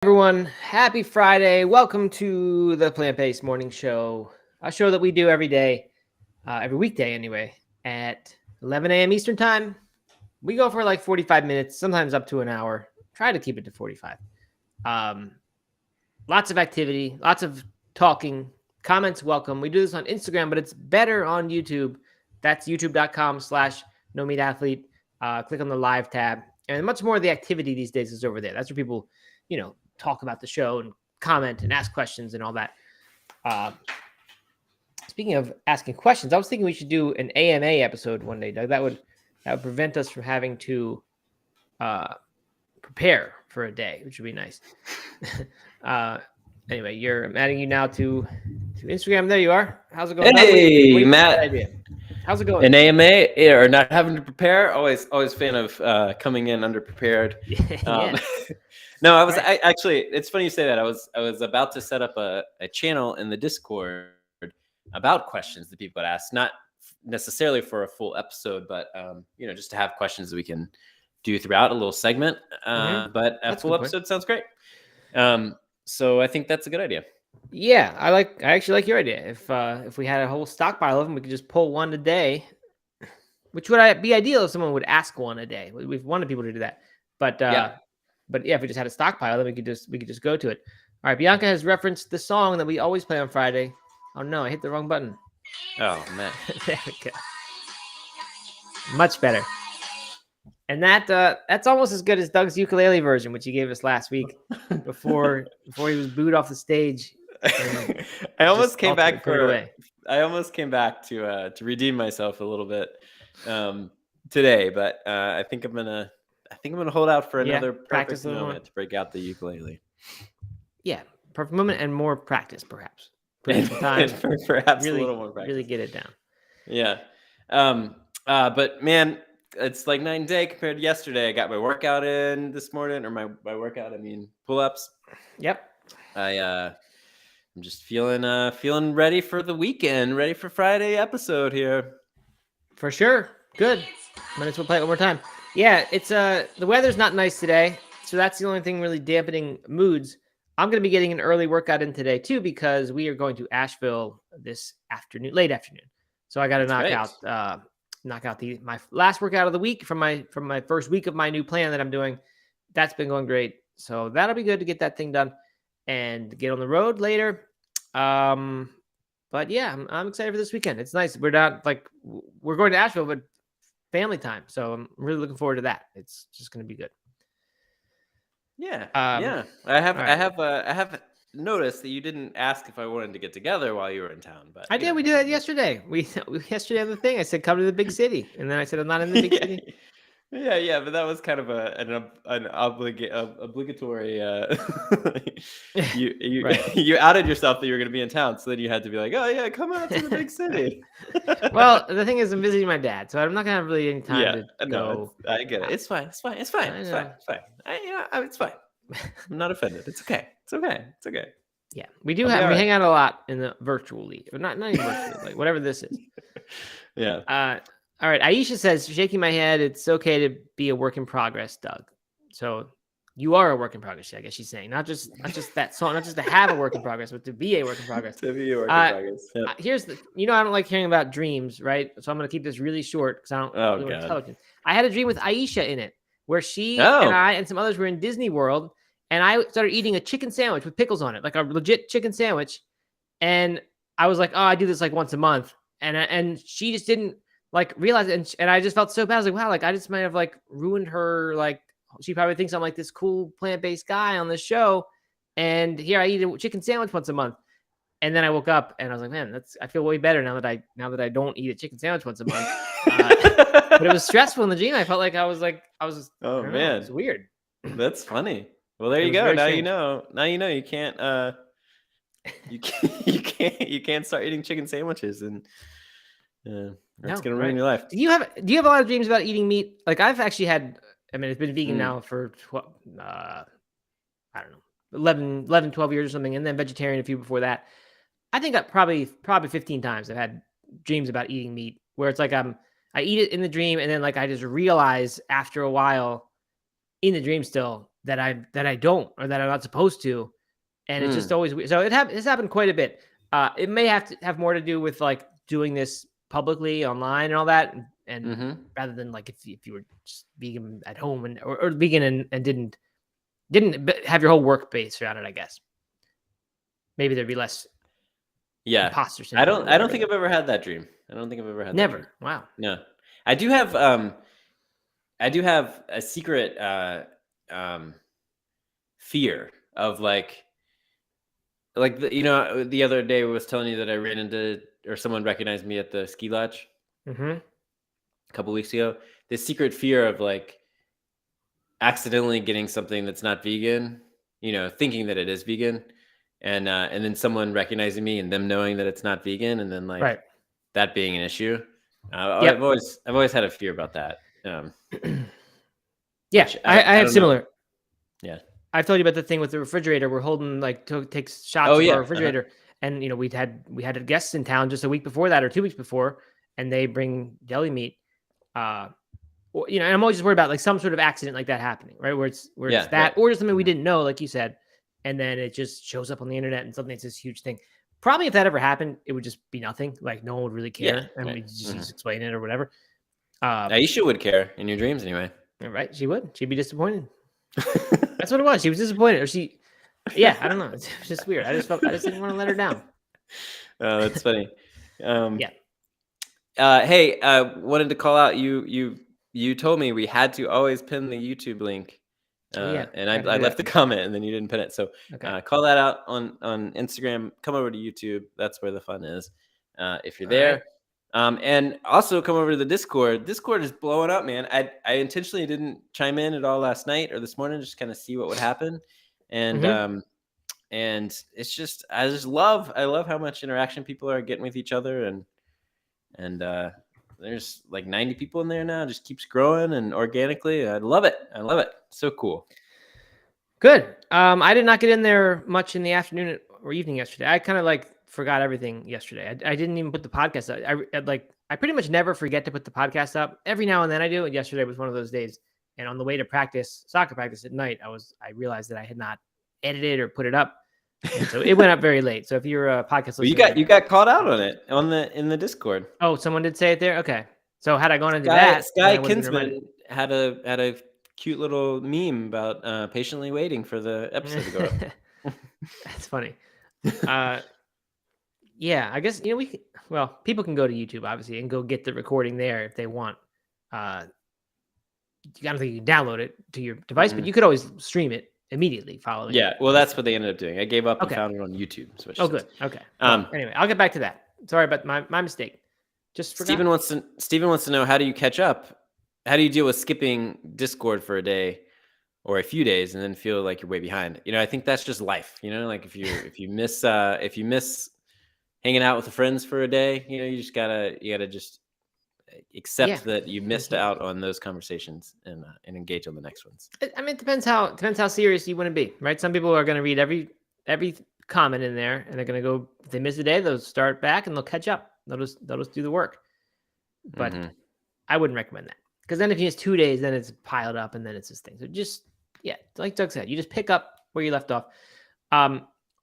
Everyone, happy Friday. Welcome to the Plant Based Morning Show, a show that we do every day, every weekday anyway, at 11 a.m. Eastern Time. We go for like 45 minutes, sometimes up to an hour. Try to keep it to 45. Um, Lots of activity, lots of talking, comments welcome. We do this on Instagram, but it's better on YouTube. That's youtube.com/no meat athlete. Click on the live tab. And much more of the activity these days is over there. That's where people, talk about the show and comment and ask questions and all that. Speaking of asking questions, I was thinking we should do an AMA episode one day, Doug. That would prevent us from having to prepare for a day, which would be nice. Anyway, I'm adding you now to Instagram. There you are. How's it going? Hey, Matt. How's it going? An AMA or not having to prepare? Always fan of coming in underprepared. Yeah. No, I was actually. It's funny you say that. I was about to set up a channel in the Discord about questions that people would ask, not necessarily for a full episode, but just to have questions that we can do throughout a little segment. But a full episode sounds great. So I think that's a good idea. Yeah, I actually like your idea. If we had a whole stockpile of them, we could just pull one a day, which would be ideal if someone would ask one a day. We've wanted people to do that, but yeah, if we just had a stockpile, then we could just go to it. All right, Bianca has referenced the song that we always play on Friday. Oh no, I hit the wrong button. Oh man, there we go. Much better. And that's almost as good as Doug's ukulele version, which he gave us last week before he was booed off the stage. I almost came back to redeem myself a little bit today, but I think I'm gonna hold out for another perfect moment to break out the ukulele. Yeah, perfect moment and more practice, perhaps. Perhaps really, a little more practice. Really get it down. Yeah, but man, it's like night and day compared to yesterday. I got my workout in this morning, or my workout, I mean pull-ups. Yep. I'm just feeling ready for the weekend, ready for Friday episode here. For sure. Good. Might as well play it one more time. Yeah, it's the weather's not nice today, so that's the only thing really dampening moods. I'm going to be getting an early workout in today too because we are going to Asheville this afternoon, late afternoon. So I got to knock out my last workout of the week from my first week of my new plan that I'm doing. That's been going great. So that'll be good to get that thing done and get on the road later. But yeah, I'm excited for this weekend. It's nice. We're going to Asheville, but family time. So I'm really looking forward to that. It's just going to be good. Yeah. I have noticed that you didn't ask if I wanted to get together while you were in town, but I did. We did that yesterday. Yesterday on the thing, I said, come to the big city. And then I said, I'm not in the big city. Yeah, but that was kind of an obligatory. You outed yourself that you were going to be in town, so then you had to be like, "Oh yeah, come out to the big city." Well, the thing is, I'm visiting my dad, so I'm not going to have really any time to go. I get it. It's fine. It's fine. It's fine. I'm not offended. It's okay. Yeah, we do we hang out a lot in the virtually, but not even virtually, like whatever this is. Yeah. All right. Aisha says, shaking my head, it's okay to be a work in progress, Doug. So you are a work in progress, I guess she's saying. Not just that song, not just to have a work in progress, but to be a work in progress. To be a work in progress. Yep. Here's I don't like hearing about dreams, right? So I'm going to keep this really short because I don't really want to tell it. I had a dream with Aisha in it where she and I and some others were in Disney World, and I started eating a chicken sandwich with pickles on it, like a legit chicken sandwich. And I was like, oh, I do this like once a month. And she just didn't realize it. And I just felt so bad. I was like, wow, I just might have ruined her. She probably thinks I'm this cool plant-based guy on this show. And here I eat a chicken sandwich once a month. And then I woke up and I was like, man, I feel way better now that I don't eat a chicken sandwich once a month. But it was stressful in the dream. I felt like I was oh man, it's weird. That's funny. Well, there you go. Now you know. You can't. You can't start eating chicken sandwiches, and that's gonna ruin your life. Do you have a lot of dreams about eating meat? I've actually had. I mean, it's been vegan now for I don't know, 11, 12 years or something, and then vegetarian a few before that. I think probably 15 times I've had dreams about eating meat, where it's I eat it in the dream, and then I just realize after a while in the dream still that I don't, or that I'm not supposed to. And it's just always weird. So it's happened quite a bit. It may have to have more to do with like doing this publicly online and all that. And rather than like if you were just vegan at home or vegan and didn't have your whole work based around it, I guess. Maybe there'd be less. Yeah. Imposter syndrome. I don't think I've ever had that dream. I don't think I've ever had Never. That dream. Wow. No. I do have a secret fear of like the other day I was telling you that I ran into, or someone recognized me at the ski lodge a couple weeks ago. This secret fear of like accidentally getting something that's not vegan, thinking that it is vegan, and then someone recognizing me and them knowing that it's not vegan, and then like that being an issue. I've always had a fear about that. Yeah, I have similar. Know. Yeah. I've told you about the thing with the refrigerator. We're holding takes shots of our refrigerator, and we had guests in town just a week before that or 2 weeks before, and they bring deli meat. And I'm always just worried about like some sort of accident like that happening, right? Where it's that, or just something we didn't know, like you said, and then it just shows up on the internet and suddenly it's this huge thing. Probably if that ever happened, it would just be nothing. Like no one would really care, and we just explain it or whatever. Aisha would care in your dreams anyway. Right? She would. She'd be disappointed. That's what it was. She was disappointed, or I don't know. It's just weird. I just didn't want to let her down. Oh, that's funny. Hey, wanted to call out you told me we had to always pin the YouTube link. And I left the comment and then you didn't pin it. So call that out on Instagram. Come over to YouTube. That's where the fun is. If you're there. And also come over to the Discord. Discord is blowing up, man. I intentionally didn't chime in at all last night or this morning, just kind of see what would happen. And it's just, I love how much interaction people are getting with each other. And there's like 90 people in there now. It just keeps growing and organically. I love it. So cool. Good. I did not get in there much in the afternoon or evening yesterday. I kind of like forgot everything yesterday. I didn't even put the podcast up. I pretty much never forget to put the podcast up. Every now and then I do. And yesterday was one of those days. And on the way to soccer practice at night, I realized that I had not edited or put it up. And so it went up very late. So if you're a podcast listener, you got called out on it in the Discord. Oh, someone did say it there. Okay. So had I gone into that, Sky Kinsman had a cute little meme about patiently waiting for the episode to go up. That's funny. Yeah, I guess people can go to YouTube obviously and go get the recording there if they want. I don't think you can download it to your device, but you could always stream it immediately following. Yeah, well, that's what they ended up doing. I gave up and found it on YouTube. Good. Okay. Anyway, I'll get back to that. Sorry about my mistake. Just forgot. Steven wants to know, how do you catch up? How do you deal with skipping Discord for a day or a few days and then feel like you're way behind? I think that's just life. Like if you miss hanging out with the friends for a day, you gotta just accept that you missed out on those conversations and engage on the next ones. I mean, it depends how serious you want to be, right? Some people are going to read every comment in there, and they're going to go. If they miss a day, they'll start back and they'll catch up. They'll just do the work. But I wouldn't recommend that, because then if you miss 2 days, then it's piled up, and then it's this thing. So just like Doug said, you just pick up where you left off.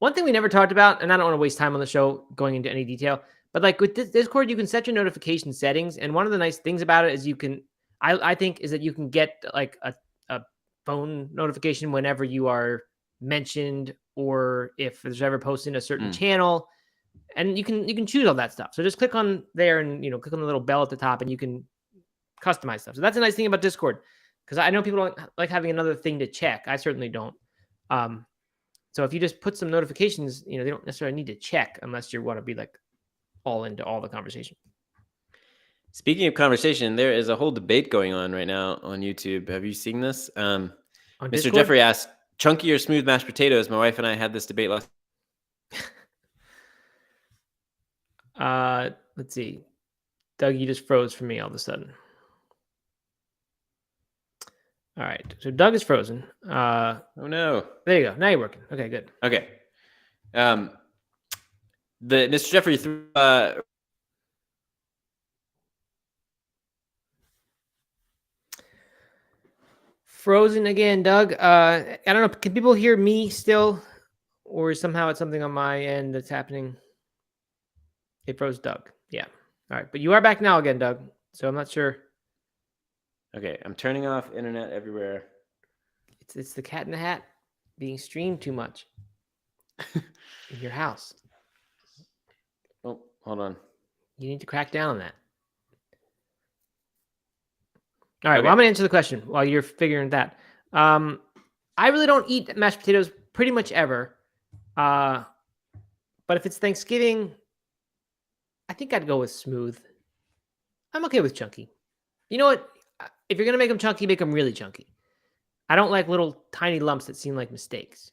One thing we never talked about, and I don't want to waste time on the show going into any detail, but like with Discord, you can set your notification settings. And one of the nice things about it is I think is that you can get like a phone notification whenever you are mentioned, or if there's ever posted a certain channel, and you can choose all that stuff. So just click on there and, click on the little bell at the top and you can customize stuff. So that's a nice thing about Discord, because I know people don't like having another thing to check. I certainly don't. So if you just put some notifications, they don't necessarily need to check unless you want to be like all into all the conversation. Speaking of conversation, there is a whole debate going on right now on YouTube. Have you seen this? Mr. Discord? Jeffrey asked, chunky or smooth mashed potatoes? My wife and I had this debate last. Let's see. Doug, you just froze for me all of a sudden. All right. So Doug is frozen. Oh no. There you go. Now you're working. Okay, good. Okay. The Mr. Jeffrey threw frozen again, Doug. I don't know. Can people hear me still, or somehow it's something on my end that's happening? It froze Doug. Yeah. All right, but you are back now again, Doug. So I'm not sure. Okay, I'm turning off internet everywhere. It's the Cat in the Hat being streamed too much in your house. Oh, hold on. You need to crack down on that. All right, well, I'm going to answer the question while you're figuring that. I really don't eat mashed potatoes pretty much ever. But if it's Thanksgiving, I think I'd go with smooth. I'm okay with chunky. You know what? If you're going to make them chunky, make them really chunky. I don't like little tiny lumps that seem like mistakes.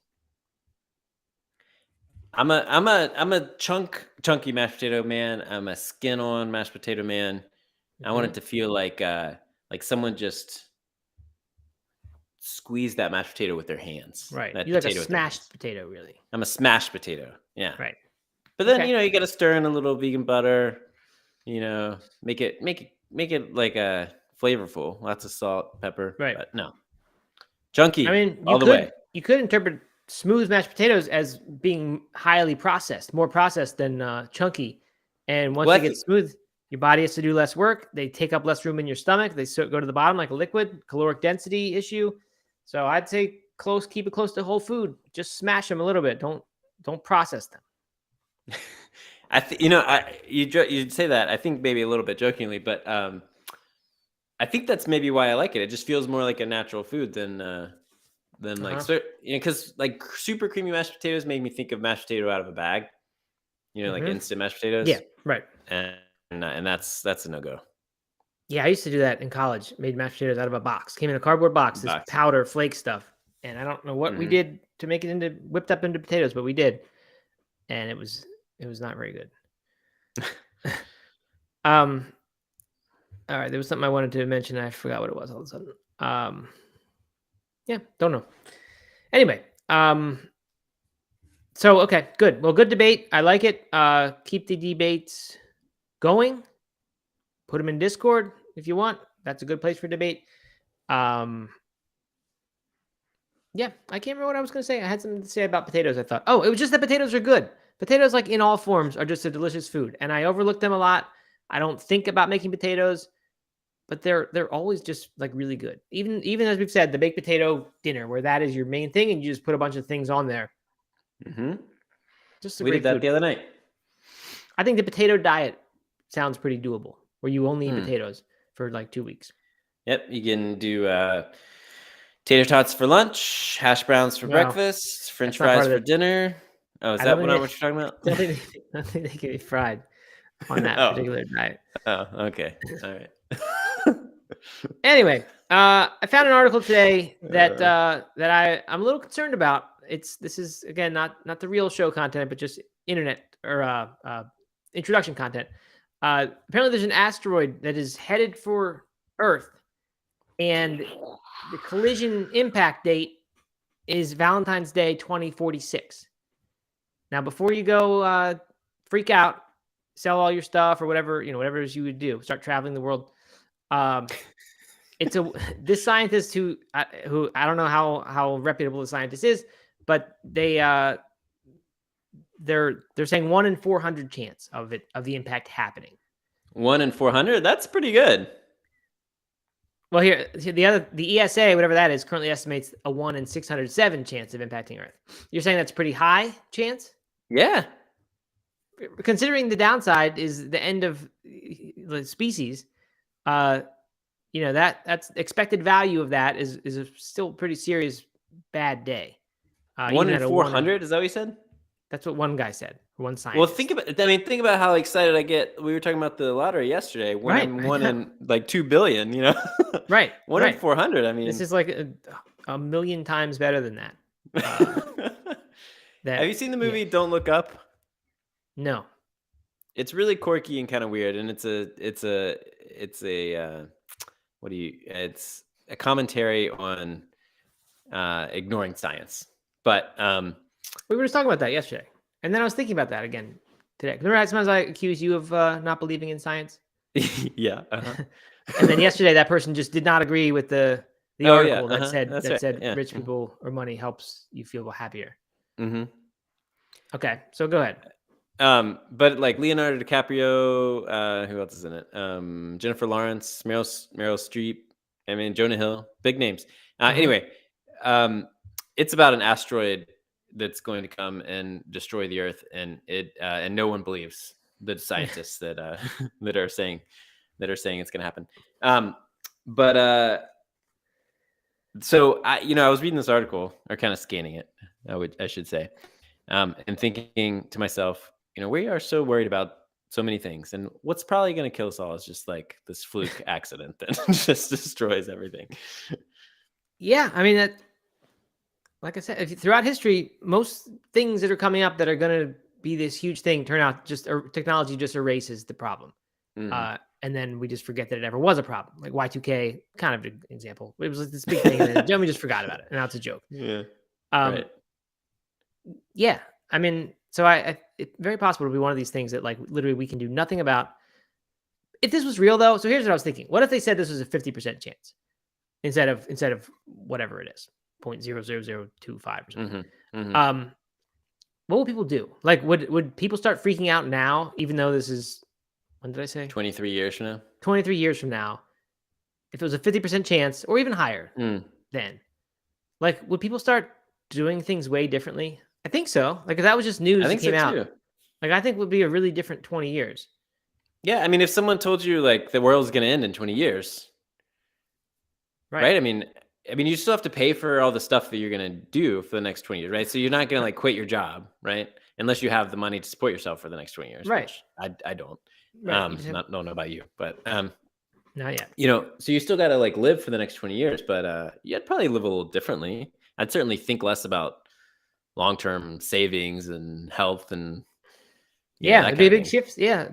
I'm a chunky mashed potato man. I'm a skin on mashed potato man. I want it to feel like someone just squeezed that mashed potato with their hands. Right. You like a smashed potato, really. I'm a smashed potato. Yeah. Right. But then you got to stir in a little vegan butter. Make it like a flavorful. Lots of salt, pepper. Right. But no. Chunky. I mean, you could interpret smooth mashed potatoes as being highly processed, more processed than chunky. And once they get smooth, your body has to do less work. They take up less room in your stomach. They go to the bottom like a liquid, caloric density issue. So I'd say keep it close to whole food. Just smash them a little bit. Don't process them. You'd say that, I think maybe a little bit jokingly, but I think that's maybe why I like it. It just feels more like a natural food than because like super creamy mashed potatoes make me think of mashed potato out of a bag, like instant mashed potatoes. Yeah, right. And that's a no-go. Yeah, I used to do that in college. Made mashed potatoes out of a box. Came in a cardboard box, this powder flake stuff. And I don't know what we did to make it whipped up into potatoes, but we did. And it was not very good. All right, there was something I wanted to mention. I forgot what it was all of a sudden. Yeah, don't know. Anyway, so okay, good. Well, good debate. I like it. Keep the debates going. Put them in Discord if you want. That's a good place for debate. Yeah, I can't remember what I was going to say. I had something to say about potatoes, I thought. Oh, it was just that potatoes are good. Potatoes, like in all forms, are just a delicious food. And I overlook them a lot. I don't think about making potatoes, but they're always just like really good. Even as we've said, the baked potato dinner, where that is your main thing, and you just put a bunch of things on there. Just we did that food the other night. I think the potato diet sounds pretty doable, where you only eat potatoes for like 2 weeks. Yep, you can do tater tots for lunch, hash browns for breakfast, French fries for dinner. Oh, is that what you're talking about? I don't think they can be fried on that particular diet. Oh, okay. All right. Anyway, I found an article today that I'm a little concerned about. This is again not the real show content, but just internet or introduction content. Apparently, there's an asteroid that is headed for Earth, and the collision impact date is Valentine's Day 2046. Now, before you go freak out, sell all your stuff or whatever whatever it is you would do, start traveling the world. This scientist who I don't know how reputable the scientist is, but they're saying 1 in 400 chance of the impact happening. 1 in 400? That's pretty good. Well, here the ESA, whatever that is, currently estimates a 1 in 607 chance of impacting Earth. You're saying that's pretty high chance? Yeah. Considering the downside is the end of the species, that's expected value of that is a still pretty serious bad day. 1 in 400? Is that what you said? That's what one guy said. One scientist. Well, think about how excited I get. We were talking about the lottery yesterday. One in like 2 billion. Right. 1 in 400. I mean, this is like a million times better than that. Have you seen the movie Don't Look Up? No. It's really quirky and kind of weird, and it's a commentary on ignoring science. But we were just talking about that yesterday, and then I was thinking about that again today. Remember how sometimes I accuse you of not believing in science? Yeah. And then yesterday, that person just did not agree with the The article that said rich people or money helps you feel happier. Mm-hmm. Okay, so go ahead. But like Leonardo DiCaprio, who else is in it? Jennifer Lawrence, Meryl Streep, I mean Jonah Hill, big names. Anyway, it's about an asteroid that's going to come and destroy the Earth, and and no one believes the scientists that are saying it's going to happen. So I was reading this article, or kind of scanning it, I should say, and thinking to myself, we are so worried about so many things, and what's probably going to kill us all is just like this fluke accident that just destroys everything. Yeah, I mean, like I said, throughout history, most things that are coming up that are going to be this huge thing turn out technology just erases the problem. And then we just forget that it ever was a problem. Like Y2K, kind of an example. It was like this big thing, and then we just forgot about it, and now it's a joke. Yeah. Right. Yeah. I mean, so it's very possible to be one of these things that like literally we can do nothing about. If this was real though, so here's what I was thinking. What if they said this was a 50% chance instead of whatever it is, 0.00025 or something? What would people do? Like, would people start freaking out now, even though this is, when did I say? 23 years from now. 23 years from now, if it was a 50% chance or even higher, then, like, would people start doing things way differently? I think so. Like, if that was just news that came out, like, I think it would be a really different 20 years. Yeah, I mean, if someone told you like the world's going to end in 20 years, right? I mean, you still have to pay for all the stuff that you're going to do for the next 20 years, right? So you're not going to like quit your job, right? Unless you have the money to support yourself for the next 20 years, right? Which I don't. Right. Don't know about you, but not yet. So you still got to like live for the next 20 years, but you'd probably live a little differently. I'd certainly think less about long-term savings and health and it'd be a big shift. Yeah,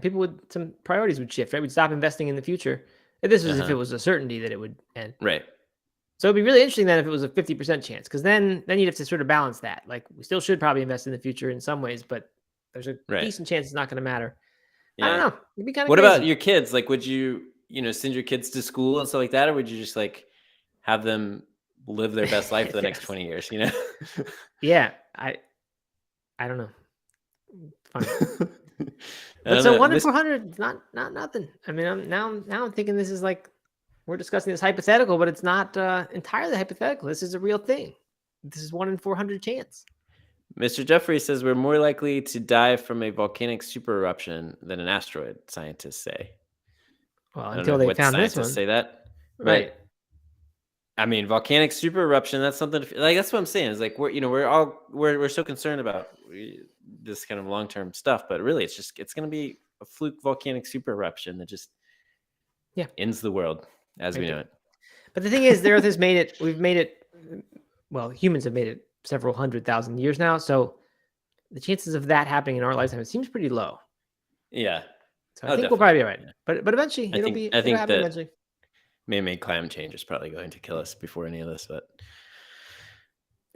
some priorities would shift, right? We'd stop investing in the future. If it was a certainty that it would end, right? So it'd be really interesting then if it was a 50% chance, because then you'd have to sort of balance that. Like we still should probably invest in the future in some ways, but there's a decent chance it's not going to matter. Yeah. I don't know. It'd be kind of. What about your kids? Like, would you send your kids to school and stuff like that, or would you just like have them live their best life for the next 20 years? Yeah, I don't know. Funny. But so 1 in 400 is not nothing. I mean, I'm thinking this is like we're discussing this hypothetical, but it's not entirely hypothetical. This is a real thing. This is 1 in 400 chance. Mr. Jeffrey says we're more likely to die from a volcanic super eruption than an asteroid, scientists say. Well, until they found this one. Say that. Right. I mean, volcanic super eruption, that's something like that's what I'm saying. Is like we're so concerned about this kind of long-term stuff, but really it's going to be a fluke volcanic super eruption that just ends the world as we know it. But the thing is, the Earth has made it. We've made it. Well, humans have made it several 100,000 years now, so the chances of that happening in our lifetime, it seems pretty low. Yeah. So I think we'll probably be all right. But eventually it'll happen eventually. Man-made climate change is probably going to kill us before any of this, but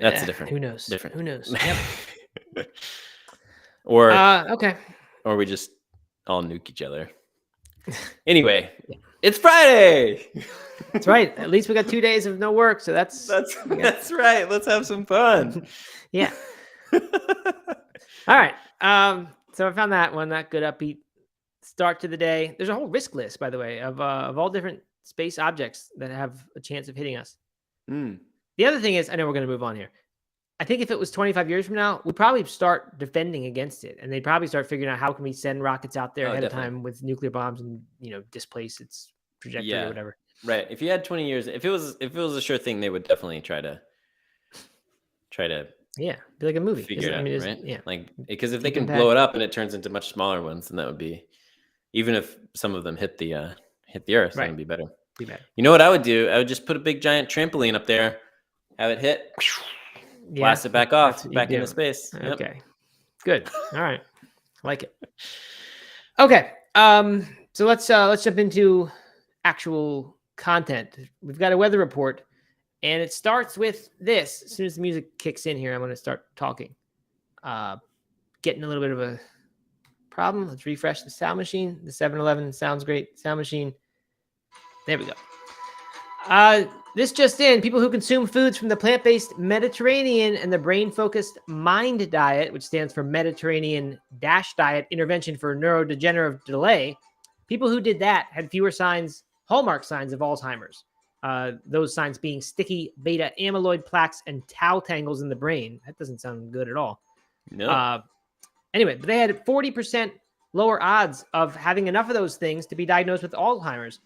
that's a different. Who knows? Who knows? Yep. Or okay. Or we just all nuke each other. Anyway, it's Friday. That's right. At least we got 2 days of no work, so that's right. Let's have some fun. Yeah. All right. So I found that one, that good upbeat start to the day. There's a whole risk list, by the way, of all different space objects that have a chance of hitting us. The other thing is, I know we're going to move on here. I think if it was 25 years from now, we'd probably start defending against it, and they'd probably start figuring out how can we send rockets out there ahead of time with nuclear bombs and displace its trajectory or whatever. Right. If you had 20 years, if it was a sure thing, they would definitely try to. Yeah, be like a movie. Figure it out, right? Yeah. Like because if they can blow it up and it turns into much smaller ones, then that would be, even if some of them hit the Earth, that would be better. You know what I would do? I would just put a big giant trampoline up there, have it hit, blast it back off, back into space. Okay, good. All right, I like it. Okay, so let's jump into actual content. We've got a weather report, and it starts with this. As soon as the music kicks in here, I'm going to start talking. Getting a little bit of a problem. Let's refresh the sound machine. The 7-Eleven sounds great. Sound machine. There we go. This just in, people who consume foods from the plant-based Mediterranean and the brain-focused MIND diet, which stands for Mediterranean Diet Intervention for Neurodegenerative Delay, people who did that had fewer hallmark signs of Alzheimer's. Those signs being sticky beta amyloid plaques and tau tangles in the brain. That doesn't sound good at all. No. Anyway, but they had 40% lower odds of having enough of those things to be diagnosed with Alzheimer's.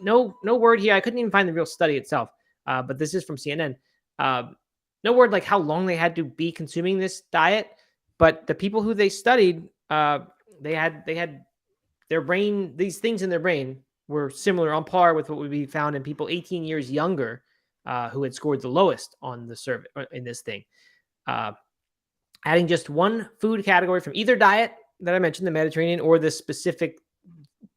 No word here. I couldn't even find the real study itself, but this is from CNN. No word like how long they had to be consuming this diet, but the people who they studied, they had their brain, these things in their brain were similar, on par with what would be found in people 18 years younger who had scored the lowest on the survey in this thing. Adding just one food category from either diet that I mentioned, the Mediterranean or the specific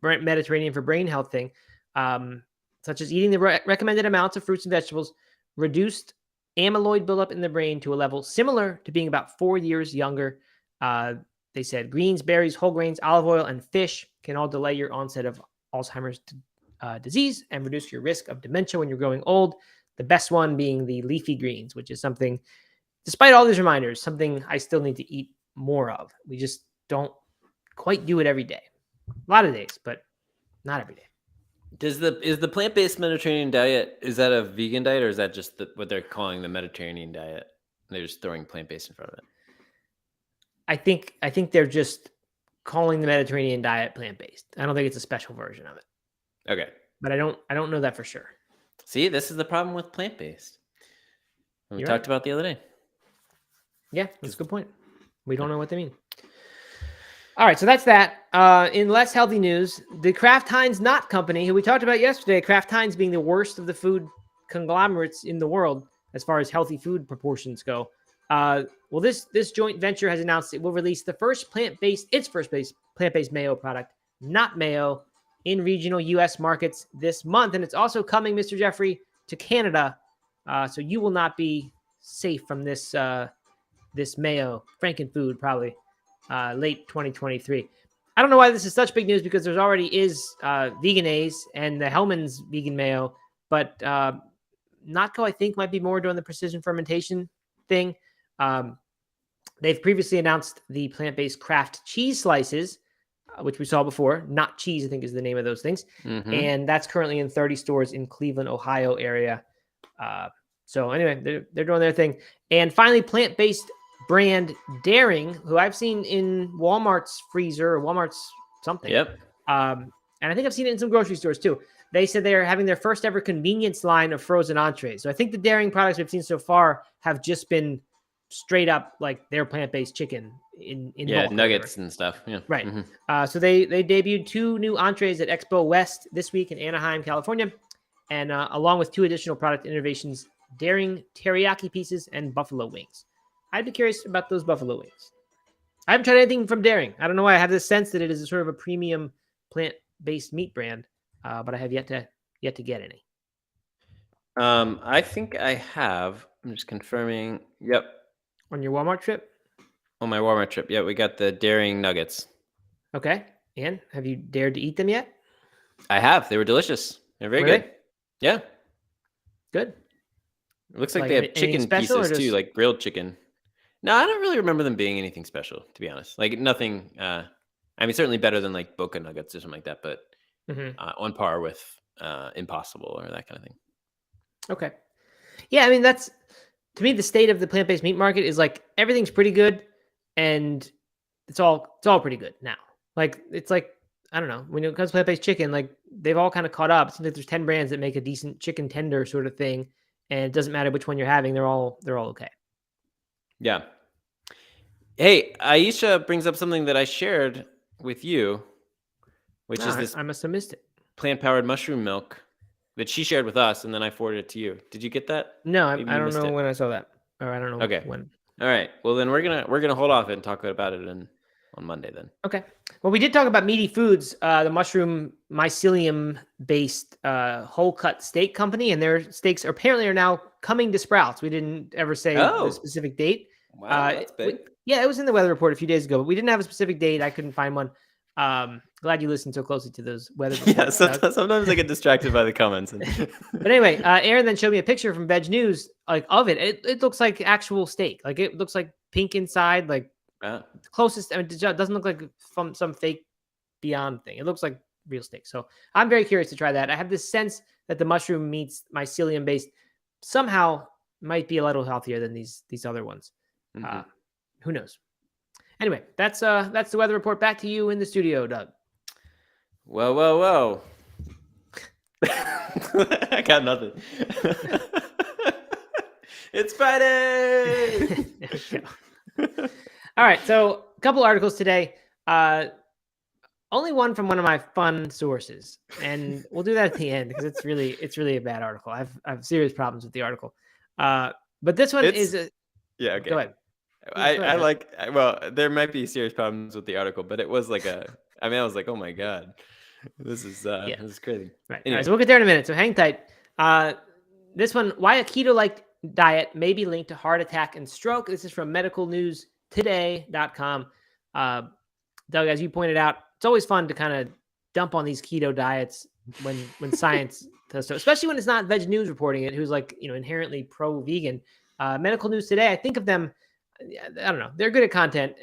Mediterranean for brain health thing, such as eating the recommended amounts of fruits and vegetables, reduced amyloid buildup in the brain to a level similar to being about 4 years younger. They said greens, berries, whole grains, olive oil, and fish can all delay your onset of Alzheimer's disease and reduce your risk of dementia when you're growing old. The best one being the leafy greens, which is something, despite all these reminders, something I still need to eat more of. We just don't quite do it every day. A lot of days, but not every day. Is the plant-based Mediterranean diet, is that a vegan diet, or is that just what they're calling the Mediterranean diet? They're just throwing plant-based in front of it. I think they're just calling the Mediterranean diet plant-based. I don't think it's a special version of it. Okay. But I don't know that for sure. See, this is the problem with plant-based. We talked about the other day. Yeah, that's a good point. We don't know what they mean. All right, so that's that. In less healthy news, the Kraft Heinz Nut Company, who we talked about yesterday, Kraft Heinz being the worst of the food conglomerates in the world as far as healthy food proportions go. Well, this joint venture has announced it will release its first plant-based mayo product, Not Mayo, in regional U.S. markets this month, and it's also coming, Mr. Jeffrey, to Canada. So you will not be safe from this mayo, Frankenfood, probably. Late 2023. I don't know why this is such big news, because there's already is Vegenaise and the Hellmann's vegan mayo, but Notco, I think, might be more doing the precision fermentation thing. They've previously announced the plant-based Kraft cheese slices, which we saw before. Not Cheese, I think, is the name of those things. Mm-hmm. And that's currently in 30 stores in Cleveland, Ohio area. So anyway, they're doing their thing. And finally, plant-based brand Daring, who I've seen in Walmart's freezer or Walmart's something. Yep. And I think I've seen it in some grocery stores too. They said they are having their first ever convenience line of frozen entrees. So I think the Daring products we've seen so far have just been straight up like their plant-based chicken in bulk, nuggets and stuff. Yeah. Right. Mm-hmm. So they debuted 2 new entrees at Expo West this week in Anaheim, California, and along with 2 additional product innovations, Daring teriyaki pieces and buffalo wings. I'd be curious about those buffalo wings. I haven't tried anything from Daring. I don't know why. I have this sense that it is a sort of a premium plant-based meat brand, but I have yet to get any. I think I have. I'm just confirming. Yep. On your Walmart trip? On my Walmart trip, yeah. We got the Daring nuggets. Okay. And have you dared to eat them yet? I have. They were delicious. They're very good. Yeah. Good. It looks like they have chicken pieces too, like grilled chicken. No, I don't really remember them being anything special, to be honest. Like nothing. I mean, certainly better than like Boca Nuggets or something like that, but on par with Impossible or that kind of thing. Okay. Yeah, I mean, that's, to me, the state of the plant-based meat market is like everything's pretty good, and it's all pretty good now. Like it's like, I don't know, when it comes to plant-based chicken, like they've all kind of caught up. It seems like there's 10 brands that make a decent chicken tender sort of thing, and it doesn't matter which one you're having; they're all okay. Yeah. Hey, Aisha brings up something that I shared with you, which is this. I must have missed it. Plant-powered mushroom milk that she shared with us, and then I forwarded it to you. Did you get that? No, I don't know when I saw that, or I don't know when. All right. Well, then we're gonna hold off and talk about it on Monday then. Okay. Well, we did talk about Meaty Foods, the mushroom mycelium-based whole cut steak company, and their steaks apparently are now coming to Sprouts. We didn't ever say the specific date. Wow, that's big. It was in the weather report a few days ago, but we didn't have a specific date. I couldn't find one. glad you listened so closely to those weather reports. Yeah, sometimes I get distracted by the comments. But anyway, Aaron then showed me a picture from Veg News, like of it. It looks like actual steak. Like it looks like pink inside, like closest. I mean, it doesn't look like from some fake Beyond thing. It looks like real steak. So I'm very curious to try that. I have this sense that the mushroom meats mycelium based somehow might be a little healthier than these other ones. Mm-hmm. Who knows? Anyway, that's the weather report. Back to you in the studio, Doug. Whoa. I got nothing. It's Friday. All right, so a couple articles today. Only one from one of my fun sources, and we'll do that at the end because it's really a bad article. I have serious problems with the article, but this one is yeah. Okay, go ahead. I like. Well, there might be serious problems with the article, but it was like I was like, oh my god, this is crazy. Right. Anyway. All right, so we'll get there in a minute. So hang tight. This one, why a keto-like diet may be linked to heart attack and stroke. This is from medicalnewstoday.com. Doug, as you pointed out, it's always fun to kind of dump on these keto diets when science does so, especially when it's not Veg News reporting it, who's like, inherently pro-vegan. Medical News Today, I think of them, I don't know, they're good at content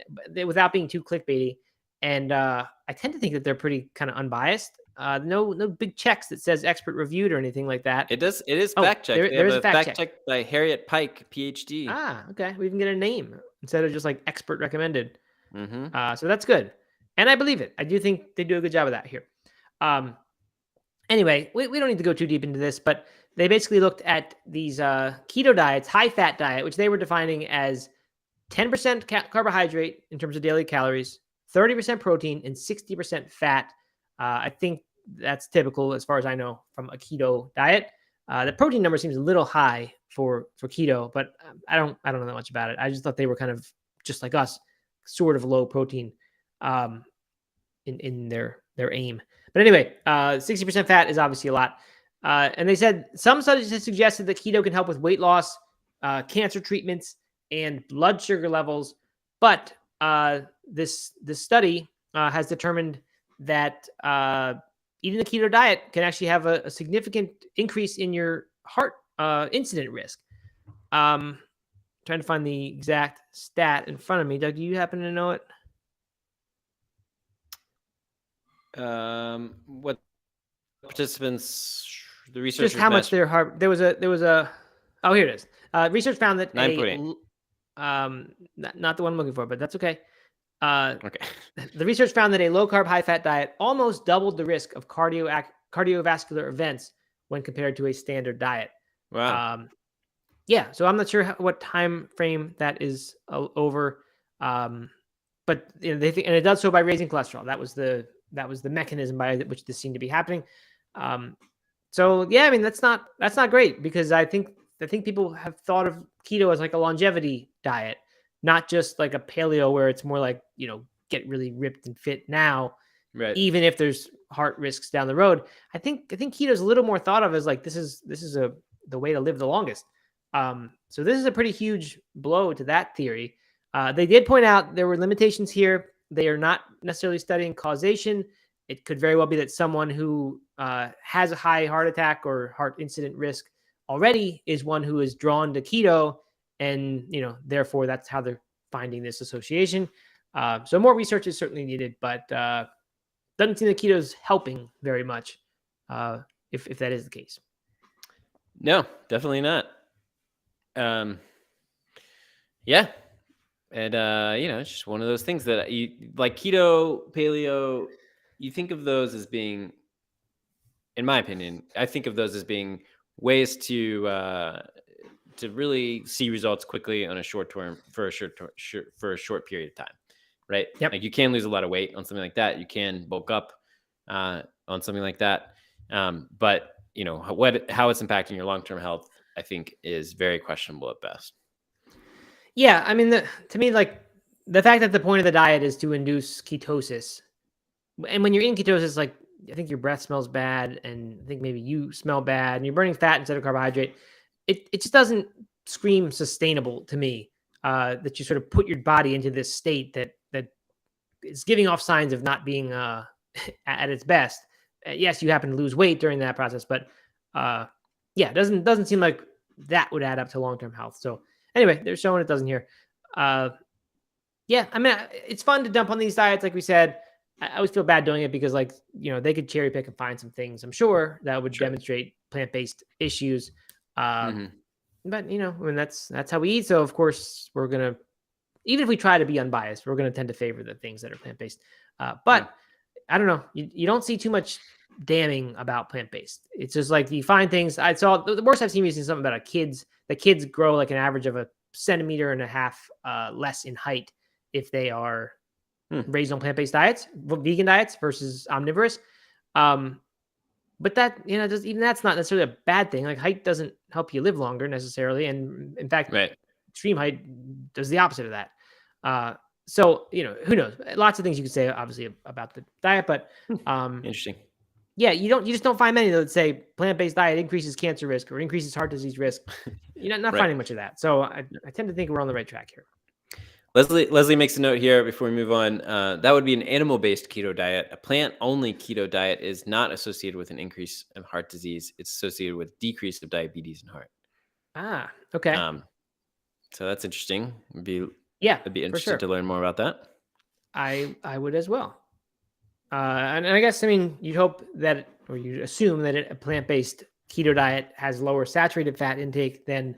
without being too clickbaity. And I tend to think that they're pretty kind of unbiased. No big checks that says expert reviewed or anything like that. It is fact check. There is a fact check by Harriet Pike, PhD. Okay. We even get a name instead of just like expert recommended. Mm-hmm. So that's good. And I believe it. I do think they do a good job of that here. Anyway, we don't need to go too deep into this, but they basically looked at these keto diets, high-fat diet, which they were defining as 10% carbohydrate in terms of daily calories, 30% protein, and 60% fat. I think that's typical, as far as I know, from a keto diet. The protein number seems a little high for keto, but I don't know that much about it. I just thought they were kind of just like us, sort of low protein in their aim. But anyway, 60% fat is obviously a lot. And they said some studies have suggested that keto can help with weight loss, cancer treatments, and blood sugar levels. But this study has determined that eating the keto diet can actually have a significant increase in your heart incident risk. Trying to find the exact stat in front of me. Doug, do you happen to know it? What participants, the researchers, just how much their heart, there was a oh, here it is. Research found that 9.8. Not the one I'm looking for, but that's okay. Okay. The research found that a low carb, high fat diet almost doubled the risk of cardiovascular events when compared to a standard diet. Wow. Yeah. So I'm not sure what time frame that is over. But they think, and it does so by raising cholesterol. That was the mechanism by which this seemed to be happening. So yeah, I mean that's not great, because I think people have thought of keto as like a longevity diet, not just like a paleo where it's more like, get really ripped and fit now, right? Even if there's heart risks down the road. I think keto is a little more thought of as like this is the way to live the longest. So this is a pretty huge blow to that theory. They did point out there were limitations here. They are not necessarily studying causation. It could very well be that someone who has a high heart attack or heart incident risk already is one who is drawn to keto, and therefore that's how they're finding this association. So more research is certainly needed, but doesn't seem that keto is helping very much, if that is the case. No, definitely not. Yeah. And, it's just one of those things that you like keto, paleo, you think of those as being, in my opinion, I think of those as being ways to really see results quickly on a short term for a short period of time. Right. Yep. Like you can lose a lot of weight on something like that. You can bulk up on something like that. But how it's impacting your long-term health, I think is very questionable at best. Yeah, I mean, to me, like the fact that the point of the diet is to induce ketosis, and when you're in ketosis, like I think your breath smells bad, and I think maybe you smell bad, and you're burning fat instead of carbohydrate. It just doesn't scream sustainable to me. That you sort of put your body into this state that is giving off signs of not being at its best. Yes, you happen to lose weight during that process, but it doesn't seem like that would add up to long-term health. So anyway, they're showing it doesn't here. I mean, it's fun to dump on these diets. Like we said, I always feel bad doing it because, like, they could cherry pick and find some things, I'm sure, that would demonstrate plant-based issues. But, I mean, that's how we eat. So of course we're going to, even if we try to be unbiased, we're going to tend to favor the things that are plant-based. But I don't know. You don't see too much damning about plant-based. It's just like you find things. I saw the worst I've seen is something about the kids grow like an average of 1.5 centimeters less in height if they are raised on plant-based diets, vegan diets versus omnivorous. But that, even that's not necessarily a bad thing. Like, height doesn't help you live longer necessarily. And in fact, extreme height does the opposite of that. So, who knows? Lots of things you could say, obviously, about the diet, but interesting. Yeah, you just don't find many that would say plant-based diet increases cancer risk or increases heart disease risk. You're not finding much of that. So I tend to think we're on the right track here. Leslie makes a note here before we move on. That would be an animal-based keto diet. A plant-only keto diet is not associated with an increase in heart disease. It's associated with decrease of diabetes and heart. Okay. So that's interesting. I'd be interested to learn more about that. I would as well. And I guess, I mean, you'd hope that, or you'd assume that a plant-based keto diet has lower saturated fat intake than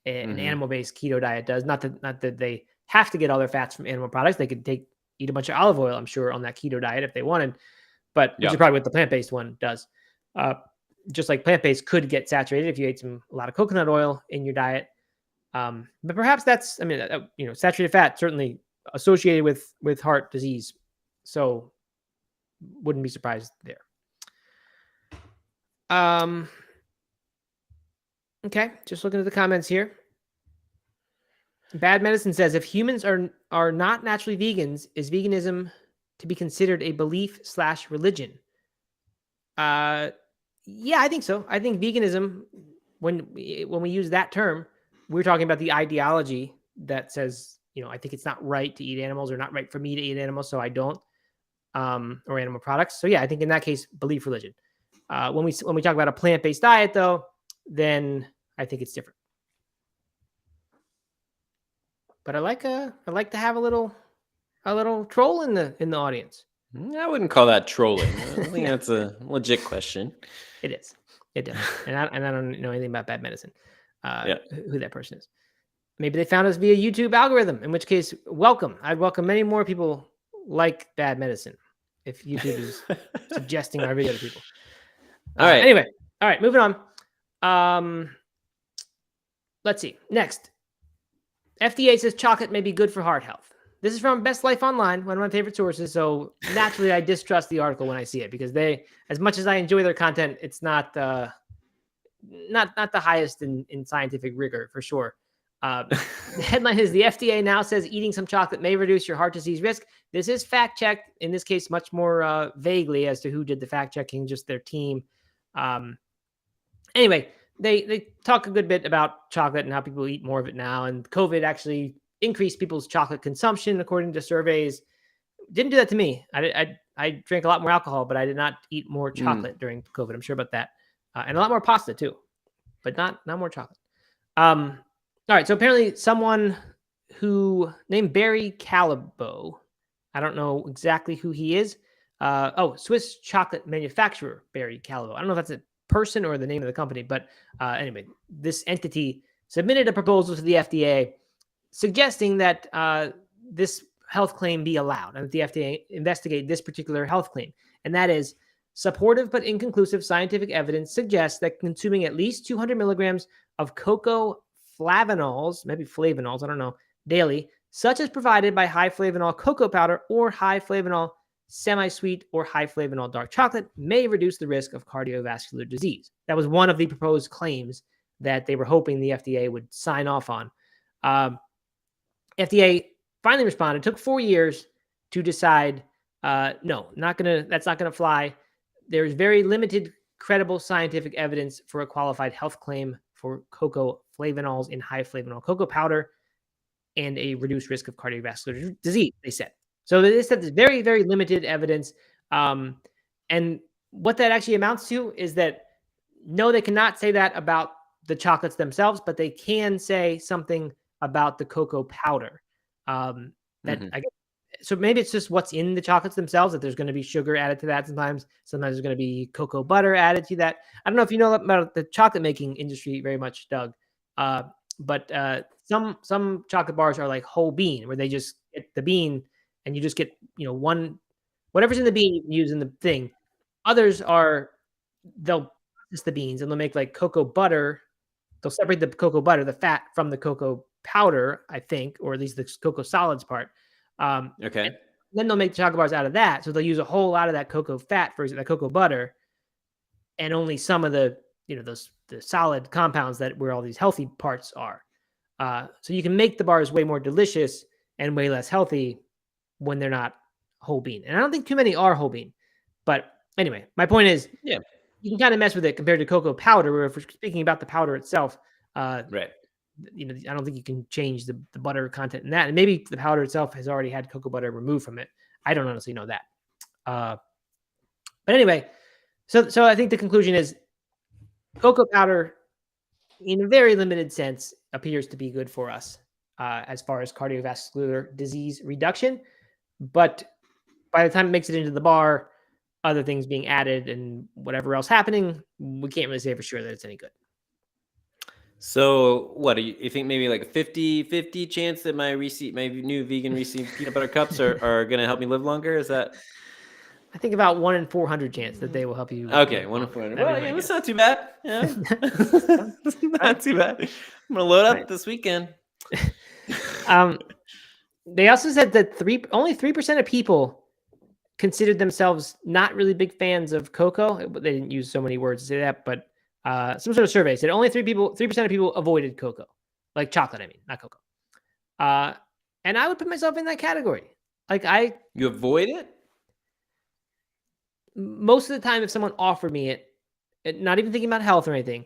an animal-based keto diet does. Not that they have to get all their fats from animal products. They could eat a bunch of olive oil, I'm sure, on that keto diet if they wanted, but which is probably what the plant-based one does. Just like plant-based could get saturated if you ate a lot of coconut oil in your diet. But perhaps that's, I mean, saturated fat certainly associated with heart disease. So wouldn't be surprised there. Okay, just looking at the comments here. Bad Medicine says, if humans are not naturally vegans, is veganism to be considered a belief/religion? Yeah, I think so. I think veganism, when we use that term, we're talking about the ideology that says, I think it's not right to eat animals, or not right for me to eat animals, so I don't, or animal products. So yeah, I think in that case, belief religion. When we talk about a plant-based diet, though, then I think it's different. But I like to have a little troll in the audience. I wouldn't call that trolling. I think that's a legit question. It is. It does. And I don't know anything about Bad Medicine. Who that person is. Maybe they found us via YouTube algorithm, in which case, welcome. I'd welcome many more people like Bad Medicine if YouTube is suggesting our video to people. All right. Anyway, all right, moving on. Let's see. Next, FDA says chocolate may be good for heart health. This is from Best Life Online, one of my favorite sources. So naturally, I distrust the article when I see it, because they, as much as I enjoy their content, it's not the highest in scientific rigor, for sure. The headline is, the FDA now says eating some chocolate may reduce your heart disease risk. This is fact checked, in this case, much more vaguely as to who did the fact checking, just their team. Anyway, they talk a good bit about chocolate and how people eat more of it now. And COVID actually increased people's chocolate consumption, according to surveys. Didn't do that to me. I drank a lot more alcohol, but I did not eat more chocolate during COVID. I'm sure about that. And a lot more pasta too, but not more chocolate. All right. So apparently someone who named Barry Callebaut, I don't know exactly who he is. Swiss chocolate manufacturer, Barry Callebaut. I don't know if that's a person or the name of the company, but anyway, this entity submitted a proposal to the FDA suggesting that this health claim be allowed, and that the FDA investigate this particular health claim. And that is, supportive but inconclusive scientific evidence suggests that consuming at least 200 milligrams of cocoa flavanols, maybe flavonols, I don't know, daily, such as provided by high flavanol cocoa powder or high flavanol semi-sweet or high flavanol dark chocolate, may reduce the risk of cardiovascular disease. That was one of the proposed claims that they were hoping the FDA would sign off on. FDA finally responded. It took 4 years to decide, no, that's not gonna fly. There's very limited credible scientific evidence for a qualified health claim for cocoa flavanols in high flavanol cocoa powder and a reduced risk of cardiovascular disease, they said. So they said there's very, very limited evidence. And what that actually amounts to is that, no, they cannot say that about the chocolates themselves, but they can say something about the cocoa powder. So maybe it's just what's in the chocolates themselves, that there's going to be sugar added to that. Sometimes there's going to be cocoa butter added to that. I don't know if you know about the chocolate making industry very much, Doug. But some chocolate bars are like whole bean, where they just get the bean and you just get, whatever's in the bean you can use in the thing. Others are, they'll process the beans and they'll make like cocoa butter. They'll separate the cocoa butter, the fat, from the cocoa powder, I think, or at least the cocoa solids part. Okay. Then they'll make the chocolate bars out of that. So they'll use a whole lot of that cocoa fat for that cocoa butter, and only some of the, the solid compounds where all these healthy parts are. So you can make the bars way more delicious and way less healthy when they're not whole bean. And I don't think too many are whole bean. But anyway, my point is, you can kind of mess with it compared to cocoa powder, where if we're speaking about the powder itself, right. I don't think you can change the butter content in that. And maybe the powder itself has already had cocoa butter removed from it. I don't honestly know that. But anyway, so I think the conclusion is cocoa powder, in a very limited sense, appears to be good for us as far as cardiovascular disease reduction. But by the time it makes it into the bar, other things being added and whatever else happening, we can't really say for sure that it's any good. So what do you think? Maybe like a 50-50 chance that my new vegan Reese peanut butter cups are going to help me live longer? Is that? I think about 1 in 400 chance that they will help you. Okay, 1 in 400. Well, yeah, that's not too bad. Yeah, not too bad. I'm gonna load up this weekend. They also said that only 3% of people considered themselves not really big fans of cocoa. They didn't use so many words to say that, but some sort of survey said only 3% of people avoided cocoa, like chocolate. I mean, not cocoa. And I would put myself in that category. You avoid it? Most of the time, if someone offered me it, not even thinking about health or anything,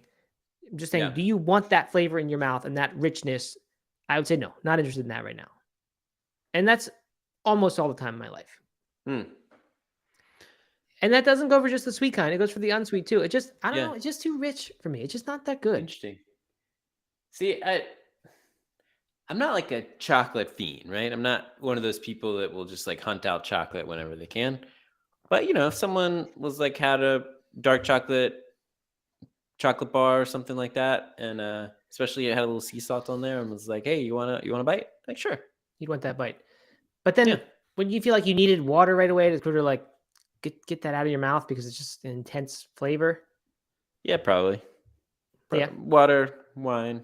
I'm just saying, do you want that flavor in your mouth and that richness? I would say no, not interested in that right now. And that's almost all the time in my life. And that doesn't go for just the sweet kind. It goes for the unsweet too. I don't know. It's just too rich for me. It's just not that good. Interesting. See, I'm not like a chocolate fiend, right? I'm not one of those people that will just like hunt out chocolate whenever they can. But, if someone was like had a dark chocolate bar or something like that, and especially it had a little sea salt on there and was like, hey, you want a bite? Like, sure. You'd want that bite. But then when you feel like you needed water right away to sort of like get that out of your mouth because it's just an intense flavor. Yeah, probably. Yeah. Water, wine.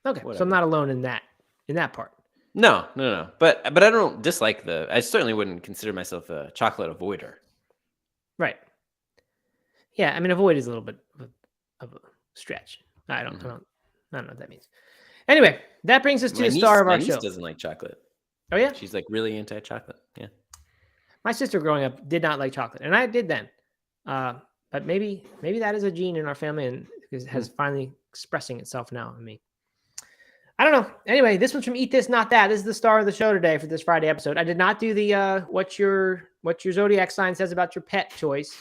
Okay. Whatever. So I'm not alone in that part. No. But I don't dislike I certainly wouldn't consider myself a chocolate avoider. Right. Yeah. I mean, avoid is a little bit of a stretch. I don't know what that means. Anyway, that brings us to the star of our show. My niece doesn't like chocolate. Oh yeah? She's like really anti-chocolate. Yeah. My sister growing up did not like chocolate, and I did then. But maybe that is a gene in our family, and it has finally expressing itself now in me. I don't know. Anyway, this one's from Eat This Not That. This is the star of the show today for this Friday episode. I did not do the what your zodiac sign says about your pet choice.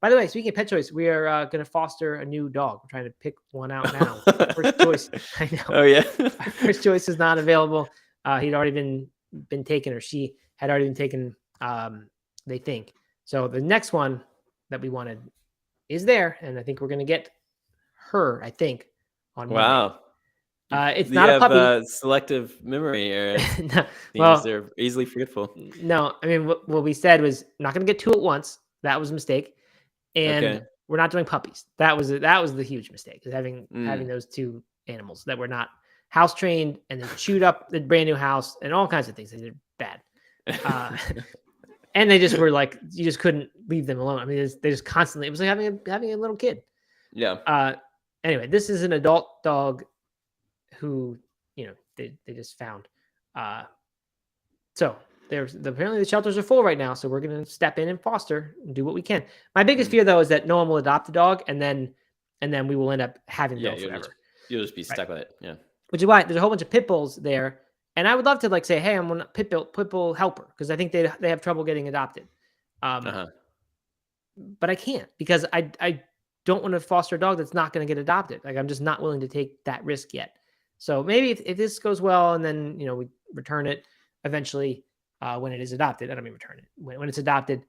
By the way, speaking of pet choice, we are going to foster a new dog. We're trying to pick one out now. First choice. I know. Oh yeah. First choice is not available. He'd already been taken, or she had already been taken. They think so. The next one that we wanted is there, and I think we're going to get her. I think on Monday. Wow. It's not a puppy. Selective memory, or they're easily forgetful. No, I mean what we said was not going to get two at once. That was a mistake, and we're not doing puppies. That was the huge mistake, is having those two animals that were not house trained and then chewed up the brand new house and all kinds of things. They did bad, and they just were like, you just couldn't leave them alone. I mean, they just constantly. It was like having a little kid. Yeah. Anyway, this is an adult dog who they just found. So apparently the shelters are full right now, so we're going to step in and foster and do what we can. My biggest fear though is that no one will adopt the dog, and then we will end up having the dog forever. You'll just be stuck with it. Yeah. Which is why there's a whole bunch of pit bulls there, and I would love to say, hey, I'm a pit bull helper, because I think they have trouble getting adopted. But I can't because I don't want to foster a dog that's not going to get adopted. Like I'm just not willing to take that risk yet. So maybe if this goes well and then, we return it eventually when it is adopted. I don't mean return it. When it's adopted,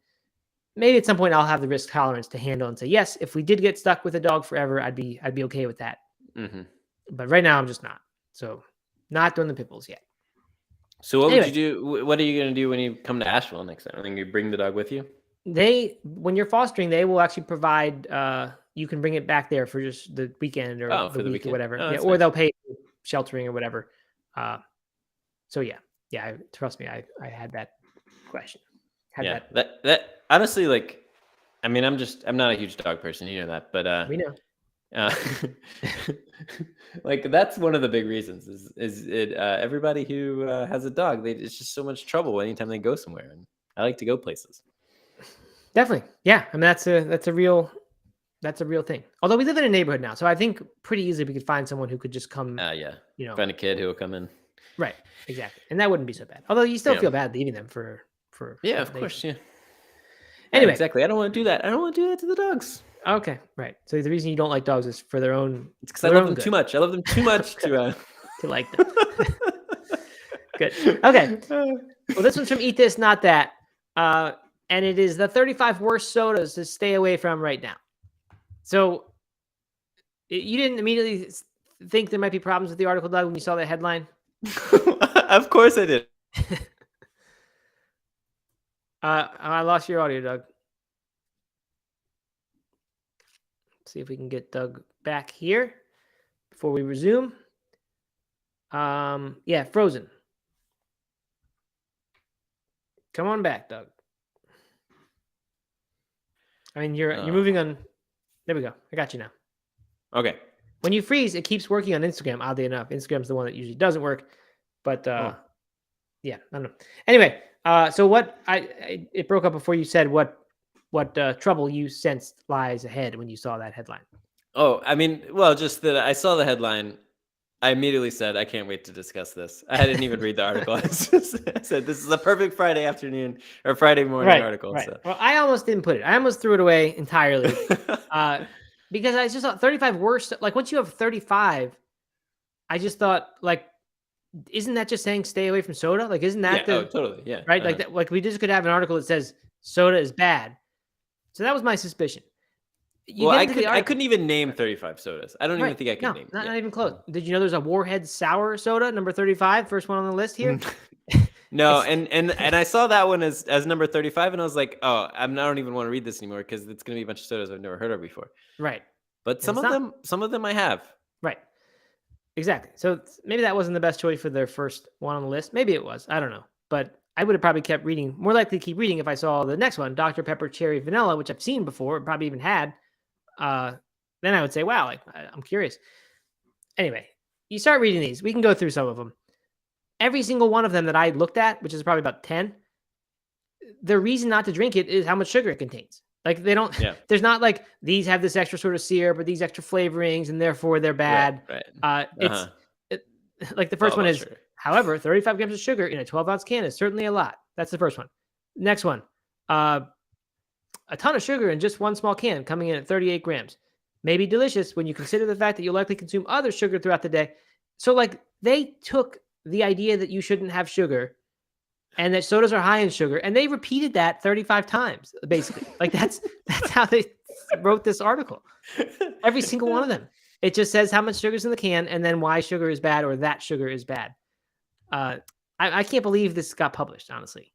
maybe at some point I'll have the risk tolerance to handle and say, yes, if we did get stuck with a dog forever, I'd be okay with that. But right now I'm just not. So not doing the pit bulls yet. So what would you do? What are you going to do when you come to Asheville next time? I think you bring the dog with you. When you're fostering, they will actually provide, you can bring it back there for just the weekend or the week or whatever. Or nice. They'll pay sheltering or whatever. So yeah, trust me, I had that question. That honestly, like, I mean, I'm not a huge dog person, you know that, but we know. Like that's one of the big reasons is it everybody who has a dog, it's just so much trouble anytime they go somewhere, and I like to go places. Definitely, yeah. I mean, that's a real thing. Although we live in a neighborhood now, so I think pretty easily we could find someone who could just come. Find a kid who will come in. Right, exactly, and that wouldn't be so bad. Although you still feel bad leaving them for. Yeah, of course, yeah. Anyway, exactly. I don't want to do that. I don't want to do that to the dogs. Okay, right. So the reason you don't like dogs is for their own. It's because I love them too much. I love them too much to like them. Good. Okay. Well, this one's from Eat This, Not That, and it is the 35 worst sodas to stay away from right now. So you didn't immediately think there might be problems with the article, Doug, when you saw the headline? Of course I did. I lost your audio, Doug. See if we can get Doug back here before we resume. Yeah, Frozen. Come on back, Doug. I mean, you're moving on. There we go. I got you now. Okay. When you freeze, it keeps working on Instagram. Oddly enough, Instagram's the one that usually doesn't work. But yeah, I don't know. Anyway, so what? It broke up before you said what trouble you sensed lies ahead when you saw that headline. Oh, I mean, well, just that I saw the headline. I immediately said, I can't wait to discuss this. I didn't even read the article. I said, this is a perfect Friday afternoon or Friday morning article. Right. So. Well, I almost didn't put it. I almost threw it away entirely because I just thought 35 worst. Like once you have 35, I just thought like, isn't that just saying stay away from soda? Like, isn't that totally. Yeah. Right. Like that, like we just could have an article that says soda is bad. So that was my suspicion. I couldn't even name 35 sodas. I don't even think I can name. Not even close. Did you know there's a Warhead sour soda, number 35, first one on the list here? No, and I saw that one as number 35, and I was like, oh, I don't even want to read this anymore because it's going to be a bunch of sodas I've never heard of before. Right. But some of them I have. Right. Exactly. So maybe that wasn't the best choice for their first one on the list. Maybe it was. I don't know. But I would have probably kept reading, more likely to keep reading if I saw the next one, Dr. Pepper Cherry Vanilla, which I've seen before, probably even had. Then I would say, wow, like I'm curious. Anyway, you start reading these. We can go through some of them. Every single one of them that I looked at, which is probably about 10, the reason not to drink it is how much sugar it contains. Like they don't, there's not like these have this extra sort of syrup or these extra flavorings and therefore they're bad. Right. Like the first one is, sugar. However, 35 grams of sugar in a 12-ounce can is certainly a lot. That's the first one. Next one, a ton of sugar in just one small can coming in at 38 grams. May be delicious when you consider the fact that you'll likely consume other sugar throughout the day. So like they took the idea that you shouldn't have sugar and that sodas are high in sugar, and they repeated that 35 times, basically. Like that's how they wrote this article. Every single one of them. It just says how much sugar's in the can and then why sugar is bad or that sugar is bad. I can't believe this got published, honestly.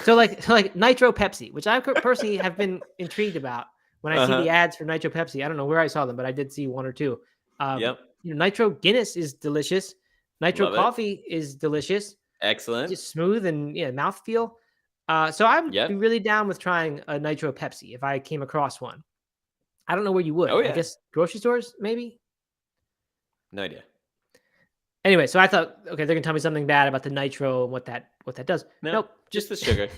So like Nitro Pepsi, which I personally have been intrigued about when I see the ads for Nitro Pepsi. I don't know where I saw them, but I did see one or two. Nitro Guinness is delicious. Nitro Coffee is delicious. Excellent. Just smooth and mouthfeel. So I would be really down with trying a Nitro Pepsi if I came across one. I don't know where you would. I guess grocery stores, maybe? No idea. Anyway, so I thought, okay, they're gonna tell me something bad about the nitro and what that does. Nope, just the sugar.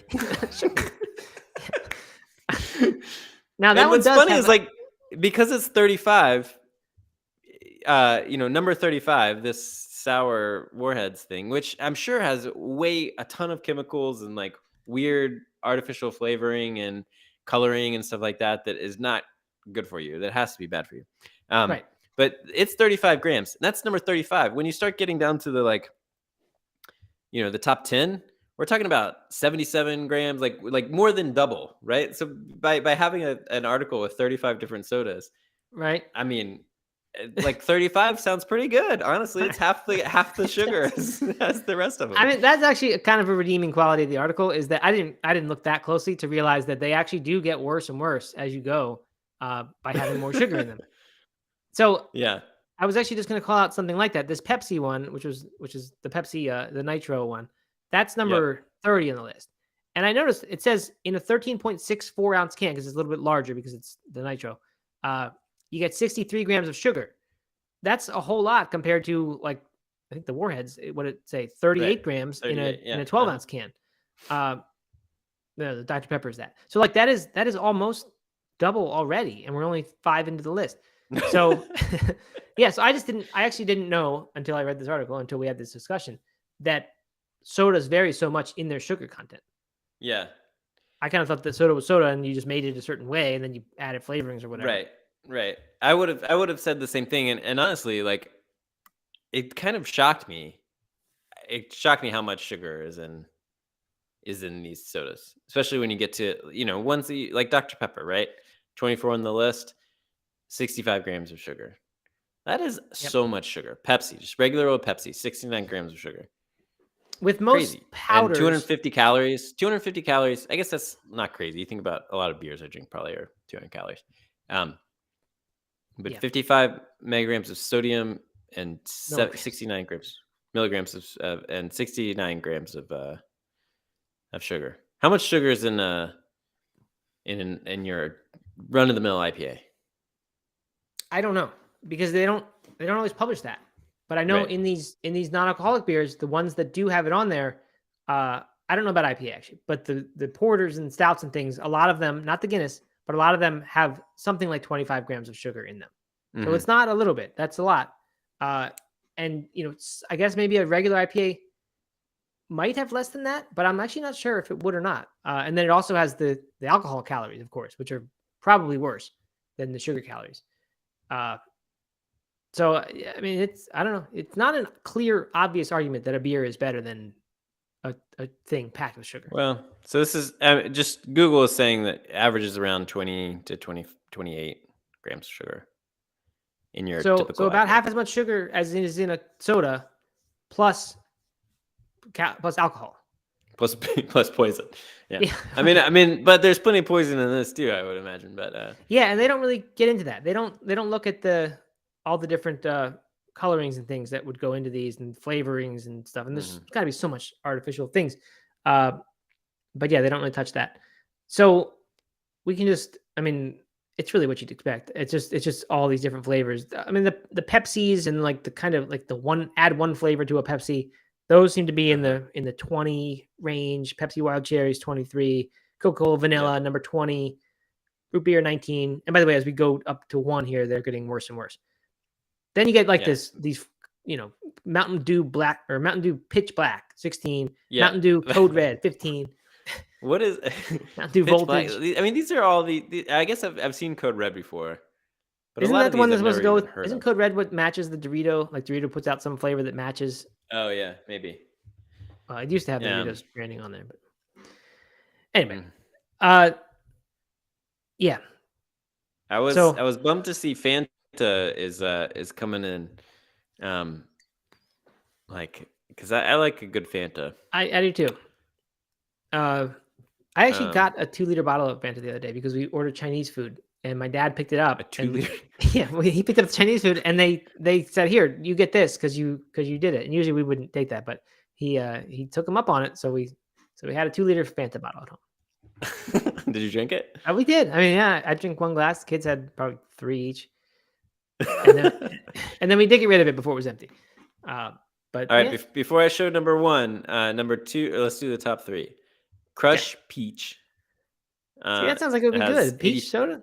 Now that what's funny is like because it's 35. Number 35, this sour Warheads thing, which I'm sure has a ton of chemicals and like weird artificial flavoring and coloring and stuff like that is not good for you. That has to be bad for you. Right. But it's 35 grams. That's number 35. When you start getting down to the the top 10, we're talking about 77 grams, like more than double, right? So by having an article with 35 different sodas, right? I mean, like 35 sounds pretty good. Honestly, it's half the sugar as the rest of them. I mean, that's actually a kind of a redeeming quality of the article is that I didn't look that closely to realize that they actually do get worse and worse as you go by having more sugar in them. So yeah, I was actually just going to call out something like that. This Pepsi one, which is the Pepsi, the Nitro one, that's number 30 on the list. And I noticed it says in a 13.64 ounce can, because it's a little bit larger because it's the Nitro, you get 63 grams of sugar. That's a whole lot compared to I think the Warheads, what did it say? 38 grams in a 12 ounce can. The Dr. Pepper is that. So that is almost double already. And we're only 5 into the list. So so I actually didn't know until I read this article, until we had this discussion, that sodas vary so much in their sugar content. Yeah. I kind of thought that soda was soda and you just made it a certain way and then you added flavorings or whatever. Right. I would have said the same thing. And honestly, it kind of shocked me. It shocked me how much sugar is in these sodas, especially when you get to, ones like Dr. Pepper, right? 24 on the list, 65 grams of sugar. That is so much sugar. Pepsi, just regular old Pepsi, 69 grams of sugar. With most powders, and 250 calories. 250 calories. I guess that's not crazy. You think about a lot of beers I drink probably are 200 calories. But 55 milligrams of sodium and 69 milligrams of and 69 grams of sugar. How much sugar is in your run of the mill IPA? I don't know, because they don't always publish that. But I know in these non-alcoholic beers, the ones that do have it on there, I don't know about IPA actually, but the porters and stouts and things, a lot of them, not the Guinness, but a lot of them have something like 25 grams of sugar in them. Mm-hmm. So it's not a little bit. That's a lot. And, I guess maybe a regular IPA might have less than that, but I'm actually not sure if it would or not. And then it also has the alcohol calories, of course, which are probably worse than the sugar calories. So, I mean, I don't know. It's not a clear, obvious argument that a beer is better than a thing packed with sugar. Well, so this is just Google is saying that averages around 20 to 28 grams of sugar in your typical. So about half as much sugar as is in a soda, plus alcohol. Plus poison. Yeah. I mean, but there's plenty of poison in this too, I would imagine. But and they don't really get into that. They don't look at all the different colorings and things that would go into these and flavorings and stuff. And there's got to be so much artificial things. But they don't really touch that. So we can just, it's really what you'd expect. It's just all these different flavors. I mean, the Pepsis and the kind of the add one flavor to a Pepsi, those seem to be in the 20 range. Pepsi Wild Cherries 23, Coca-Cola Vanilla number 20, Root Beer 19. And by the way, as we go up to 1 here, they're getting worse and worse. Then you get these Mountain Dew Black or Mountain Dew Pitch Black 16, Mountain Dew Code Red 15. What is Mountain Dew Voltage? Black? I mean, these are all the I guess I've seen Code Red before. But isn't that the one that's supposed to go with? Isn't Code Red what matches the Dorito? Like Dorito puts out some flavor that matches. Oh yeah, maybe. It used to have the Doritos branding on there, but anyway, yeah. I was bummed to see Fanta is coming in, because I like a good Fanta. I do too. I actually got a 2-liter bottle of Fanta the other day because we ordered Chinese food and my dad picked it up. A 2-liter? Yeah, he picked up the Chinese food and they said, "Here, you get this because you did it." And usually we wouldn't take that, but he took him up on it. So we had a 2-liter Fanta bottle at home. Did you drink it? We did. I drank 1 glass. Kids had probably 3 each. And then we did get rid of it before it was empty. But all right, before I show number 1, number 2, let's do the top 3. Crush Peach. See, that sounds like it would be good. Peach soda.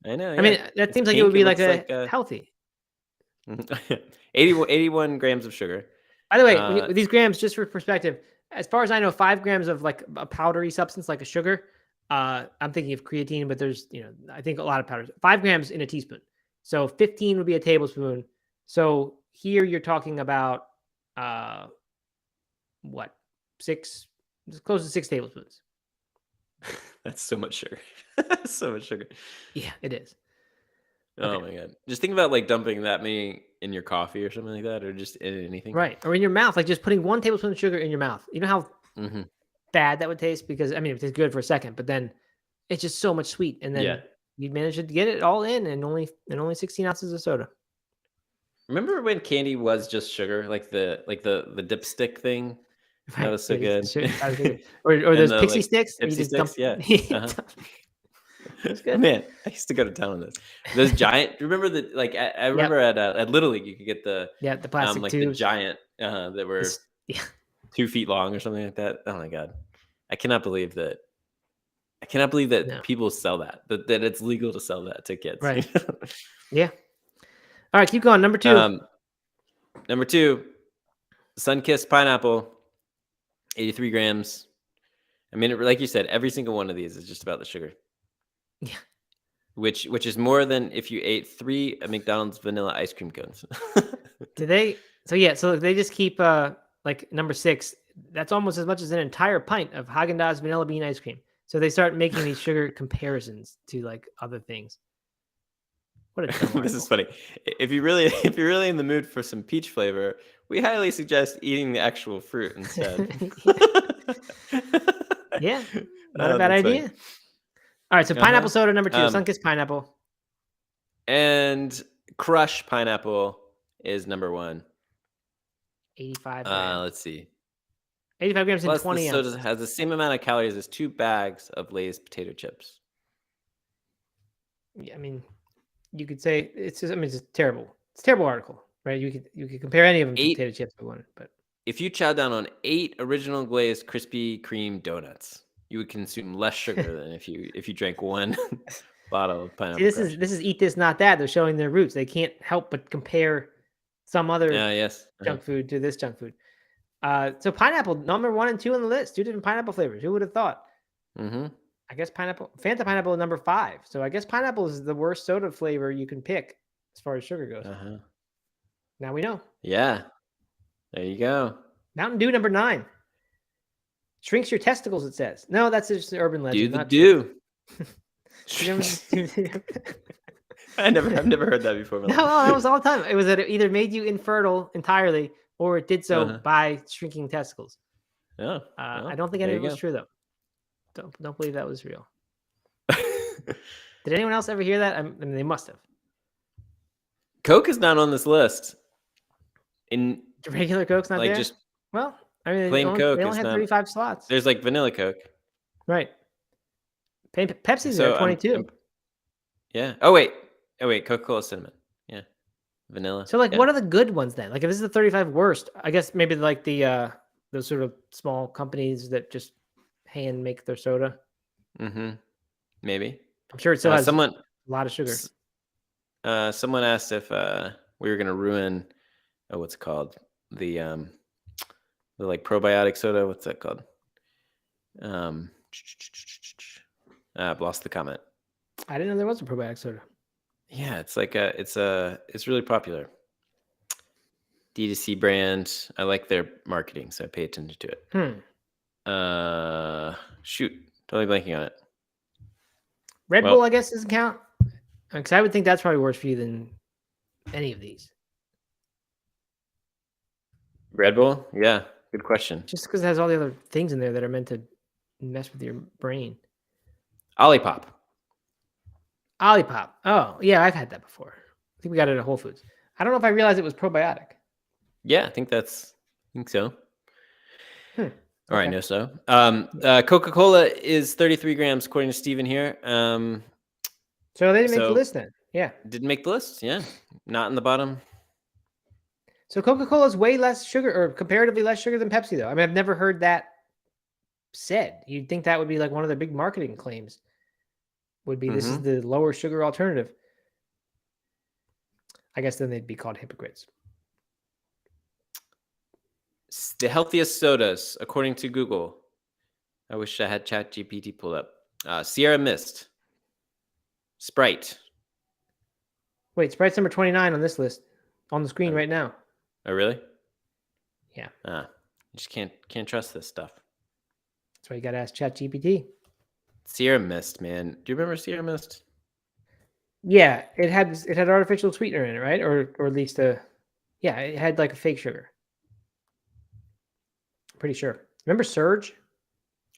I know. Yeah. That seems like it would be like healthy. 81 grams of sugar. By the way, with these grams, just for perspective, As far as I know, 5 grams of like a powdery substance like a sugar. I'm thinking of creatine, but there's, I think a lot of powders. 5 grams in a teaspoon. So 15 would be a tablespoon. So here you're talking about what? 6, close to 6 tablespoons. That's so much sugar. So much sugar. Yeah, it is. Oh my God. Just think about like dumping that many in your coffee or something like that, or just in anything. Right. Or in your mouth, like just putting 1 tablespoon of sugar in your mouth. You know how bad that would taste? Because I mean, it tastes good for a second, but then it's just so much sweet. And then you'd manage to get it all in and only 16 ounces of soda. Remember when candy was just sugar, like the dipstick thing? Right. That was so good. or those pixie sticks. Pixie sticks, yeah. That's good. Man, I used to go to town on those. Those giant. Remember that? Like I remember at Little League, you could get the plastic like tubes. the giant that were 2 feet long or something like that. Oh my God, I cannot believe that. People sell that. That it's legal to sell that to kids. Right. Yeah. All right, keep going. Number 2. Number 2, Sunkist pineapple, 83 grams. I mean, like you said, every single one of these is just about the sugar. Yeah. Which is more than if you ate 3 McDonald's vanilla ice cream cones. Do they? So they just keep like number 6. That's almost as much as an entire pint of Haagen-Dazs vanilla bean ice cream. So they start making these sugar comparisons to like other things. What a dumb This is funny. If you're really in the mood for some peach flavor, we highly suggest eating the actual fruit instead. Yeah, not a bad idea. Funny. All right, so pineapple soda number 2, Sunkist pineapple, and Crush pineapple is number 1. 85 grams. Let's see. 85 grams and 20 ounces. Soda has the same amount of calories as 2 bags of Lay's potato chips. Yeah, I mean, you could say it's just. I mean, it's terrible. It's a terrible article, right? You could compare any of them to potato chips if you wanted, but if you chow down on 8 original glazed Krispy Kreme donuts, you would consume less sugar than if you drank 1 bottle of pineapple. See, this is eat this, not that. They're showing their roots. They can't help but compare some other junk food to this junk food. So pineapple number 1 and 2 on the list. 2 different pineapple flavors. Who would have thought? I guess Fanta pineapple number 5. So I guess pineapple is the worst soda flavor you can pick as far as sugar goes. Now we know. Yeah. There you go. Mountain Dew number 9. Shrinks your testicles, it says. No, that's just an urban legend. Do. I've never heard that before. No, that was all the time. It was that it either made you infertile entirely or it did so by shrinking testicles. Yeah. I don't think any of it was true though. Don't believe that was real. Did anyone else ever hear that? I mean, they must have. Coke is not on this list. In regular Coke's not there. Just well, I mean, plain Coke. They only had 35 slots. There's like vanilla Coke. Right. Pepsi's there 22. Yeah. Oh wait. Coca-Cola cinnamon. Yeah. Vanilla. So what are the good ones then? Like if this is the 35 worst, I guess maybe like the those sort of small companies that just hand make their soda. Maybe. I'm sure it still has a lot of sugar. Someone asked if we were gonna ruin what's it called? The like probiotic soda. What's that called? I've lost the comment. I didn't know there was a probiotic soda. Yeah, it's like it's really popular. D2C brand. I like their marketing, so I pay attention to it. Shoot, totally blanking on it. Red Bull, I guess, doesn't count. Because I would think that's probably worse for you than any of these. Red Bull? Yeah, good question. Just because it has all the other things in there that are meant to mess with your brain. Olipop. Oh, yeah, I've had that before. I think we got it at Whole Foods. I don't know if I realized it was probiotic. Yeah, I think so. All right, no so. Coca-Cola is 33 grams, according to Steven here. So they didn't make the list then. Yeah. Didn't make the list, yeah. Not in the bottom. So Coca-Cola is way less sugar, or comparatively less sugar than Pepsi, though. I mean, I've never heard that said. You'd think that would be like one of their big marketing claims. Would be this is the lower sugar alternative. I guess then they'd be called hypocrites. The healthiest sodas, according to Google. I wish I had ChatGPT pulled up. Sierra Mist. Sprite. Wait, Sprite's number 29 on this list. On the screen right now. Oh, really? Yeah. You just can't trust this stuff. That's why you got to ask ChatGPT. Sierra Mist, man. Do you remember Sierra Mist? Yeah, it had artificial sweetener in it, right? Or at least it had like a fake sugar. Pretty sure. Remember Surge?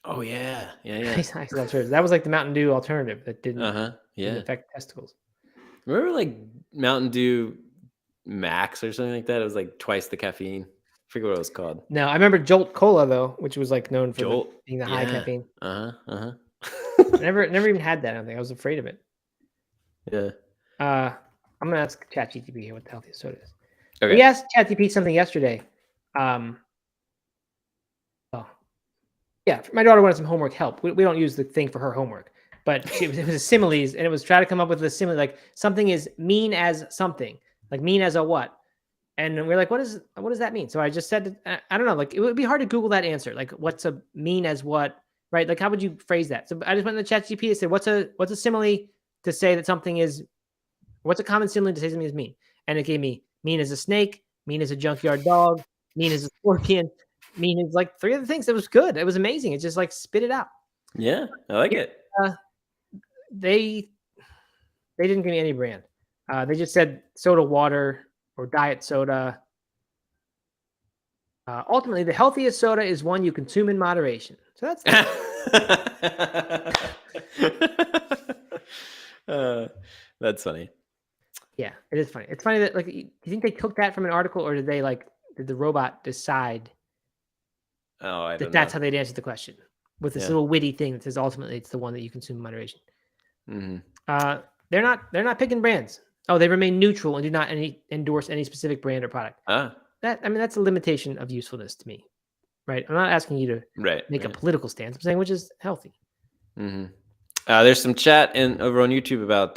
Oh yeah. I love Surge. That was like the Mountain Dew alternative that didn't affect testicles. Remember like Mountain Dew Max or something like that? It was like twice the caffeine. I forget what it was called. No, I remember Jolt Cola though, which was like known for being the high caffeine. Never even had that. I don't think I was afraid of it. Yeah. I'm gonna ask ChatGPT here what the healthiest soda is. Okay. We asked ChatGPT something yesterday. Yeah, my daughter wanted some homework help. We don't use the thing for her homework, but it was a similes, and it was try to come up with a simile, like something is mean as something, like mean as a what, and we're like, what does that mean? So I just said, I don't know, like it would be hard to Google that answer, like what's a mean as what, right? Like how would you phrase that? So I just went in the ChatGPT and said, what's a simile to say that something is, what's a common simile to say something is mean? And it gave me mean as a snake, mean as a junkyard dog, mean as a scorpion. Mean is like 3 other things. It was good. It was amazing. It just like spit it out. Yeah, I like it. They didn't give me any brand. They just said soda water or diet soda. Ultimately, the healthiest soda is one you consume in moderation. So that's that's funny. Yeah, it is funny. It's funny that like, do you think they took that from an article, or did the robot decide? Oh, I don't know. That's how they'd answer the question with this little witty thing that says ultimately it's the one that you consume in moderation. Mm-hmm. They're not picking brands. Oh, they remain neutral and do not endorse any specific brand or product. That's a limitation of usefulness to me, right? I'm not asking you to make a political stance. I'm saying which is healthy. Mm-hmm. There's some chat over on YouTube about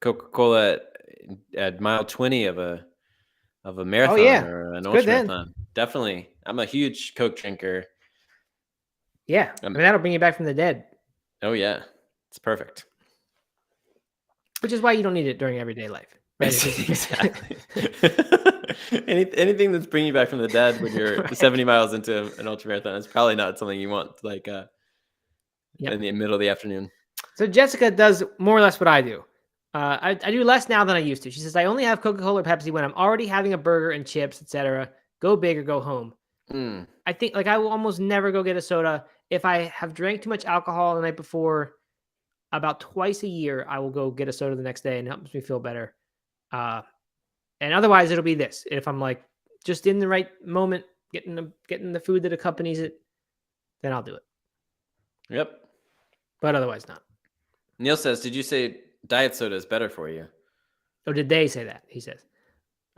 Coca-Cola at mile 20 of a marathon or an ultra marathon. Definitely. I'm a huge Coke drinker. Yeah. That'll bring you back from the dead. Oh, yeah. It's perfect. Which is why you don't need it during everyday life. Right? Exactly. Anything that's bringing you back from the dead when you're 70 miles into an ultra marathon is probably not something you want like in the middle of the afternoon. So Jessica does more or less what I do. I do less now than I used to. She says, I only have Coca-Cola or Pepsi when I'm already having a burger and chips, etc. Go big or go home. I think like I will almost never go get a soda. If I have drank too much alcohol the night before, about twice a year, I will go get a soda the next day, and it helps me feel better. And otherwise, it'll be this. If I'm like just in the right moment, getting the food that accompanies it, then I'll do it. Yep. But otherwise not. Neil says, did you say diet soda is better for you? Oh, did they say that? He says.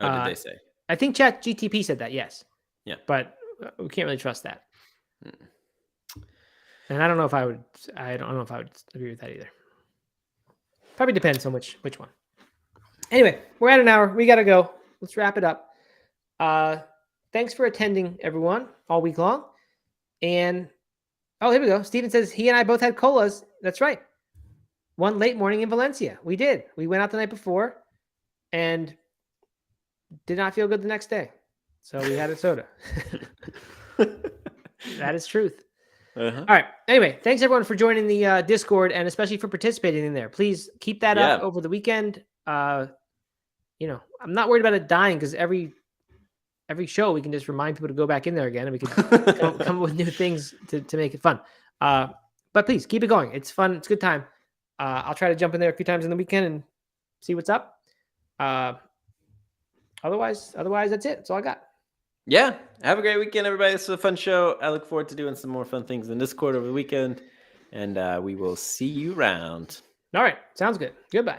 Oh, did they say? I think ChatGPT said that, yes. Yeah. But we can't really trust that. And I don't know if I would agree with that either. Probably depends on which one. Anyway, we're at an hour. We got to go. Let's wrap it up. Thanks for attending, everyone, all week long. And, here we go. Steven says he and I both had colas. That's right. One late morning in Valencia. We did. We went out the night before and did not feel good the next day. So we had a soda. That is truth. All right. Anyway, thanks everyone for joining the Discord and especially for participating in there. Please keep that up over the weekend. I'm not worried about it dying because every show we can just remind people to go back in there again and we can come up with new things to make it fun. But please keep it going. It's fun. It's a good time. I'll try to jump in there a few times in the weekend and see what's up. Otherwise, that's it. That's all I got. Yeah. Have a great weekend, everybody. This was a fun show. I look forward to doing some more fun things in Discord over the weekend. And we will see you around. All right. Sounds good. Goodbye.